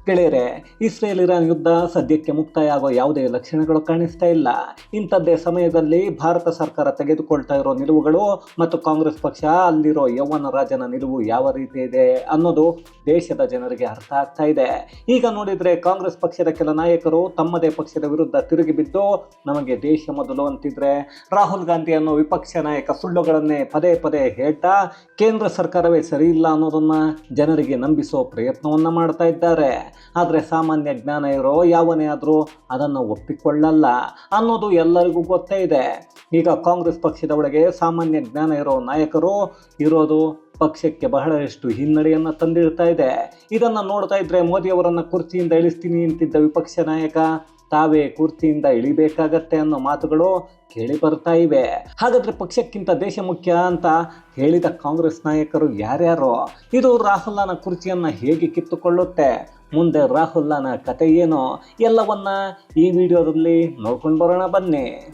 ಗೆಳೆಯರೆ, Israel Iran ಯುದ್ಧ ಸದ್ಯಕ್ಕೆ ಮುಕ್ತಾಯ ಆಗೋ ಯಾವುದೇ ಲಕ್ಷಣಗಳು ಕಾಣಿಸ್ತಾ ಇಲ್ಲ. ಇಂಥದ್ದೇ ಸಮಯದಲ್ಲಿ ಭಾರತ ಸರ್ಕಾರ ತೆಗೆದುಕೊಳ್ತಾ ಇರೋ ನಿಲುವುಗಳು ಮತ್ತು ಕಾಂಗ್ರೆಸ್ ಪಕ್ಷ ಅಲ್ಲಿರೋ ಯೌವನ ರಾಜನ ನಿಲುವು ಯಾವ ರೀತಿ ಇದೆ ಅನ್ನೋದು ದೇಶದ ಜನರಿಗೆ ಅರ್ಥ ಆಗ್ತಾ ಇದೆ. ಈಗ ನೋಡಿದ್ರೆ ಕಾಂಗ್ರೆಸ್ ಪಕ್ಷದ ಕೆಲ ನಾಯಕರು ತಮ್ಮದೇ ಪಕ್ಷದ ವಿರುದ್ಧ ತಿರುಗಿ ಬಿದ್ದು ನಮಗೆ ದೇಶ ಮೊದಲು ಅಂತಿದ್ರೆ, ರಾಹುಲ್ ಗಾಂಧಿ ಅನ್ನೋ ವಿಪಕ್ಷ ನಾಯಕ ಸುಳ್ಳುಗಳನ್ನೇ ಪದೇ ಪದೇ ಹೇಳ್ತಾ ಕೇಂದ್ರ ಸರ್ಕಾರವೇ ಸರಿ ಇಲ್ಲ ಅನ್ನೋದನ್ನ ಜನರಿಗೆ ನಂಬಿಸೋ ಪ್ರಯತ್ನವನ್ನ ಮಾಡ್ತಾ ಇದ್ದಾರೆ. ಆದರೆ ಸಾಮಾನ್ಯ ಜ್ಞಾನ ಇರೋ ಯಾವನೇ ಆದರೂ ಅದನ್ನು ಒಪ್ಪಿಕೊಳ್ಳಲ್ಲ ಅನ್ನೋದು ಎಲ್ಲರಿಗೂ ಗೊತ್ತೇ ಇದೆ. ಈಗ ಕಾಂಗ್ರೆಸ್ ಪಕ್ಷದ ಒಳಗೆ ಸಾಮಾನ್ಯ ಜ್ಞಾನ ಇರೋ ನಾಯಕರು ಇರೋದು ಪಕ್ಷಕ್ಕೆ ಬಹಳಷ್ಟು ಹಿನ್ನಡೆಯನ್ನು ತಂದಿಡ್ತಾ ಇದೆ. ಇದನ್ನು ನೋಡ್ತಾ ಇದ್ರೆ ಮೋದಿಯವರನ್ನು ಕುರ್ಚಿಯಿಂದ ಇಳಿಸ್ತೀನಿ ಅಂತಿದ್ದ ವಿಪಕ್ಷ ನಾಯಕ ತಾವೇ ಕುರ್ಚಿಯಿಂದ ಇಳಿಬೇಕಾಗತ್ತೆ ಅನ್ನೋ ಮಾತುಗಳು ಕೇಳಿ ಬರ್ತಾ ಇವೆ. ಹಾಗಾದ್ರೆ ಪಕ್ಷಕ್ಕಿಂತ ದೇಶ ಮುಖ್ಯ ಅಂತ ಹೇಳಿದ ಕಾಂಗ್ರೆಸ್ ನಾಯಕರು ಯಾರ್ಯಾರೋ, ಇದು ರಾಹುಲ್ನ ಕುರ್ಚಿಯನ್ನು ಹೇಗೆ ಕಿತ್ತುಕೊಳ್ಳುತ್ತೆ, ಮುಂದೆ ರಾಹುಲ್ನ ಕತೆ ಏನೋ ಎಲ್ಲವನ್ನ ಈ ವಿಡಿಯೋದಲ್ಲಿ ನೋಡ್ಕೊಂಡು ಬರೋಣ ಬನ್ನಿ.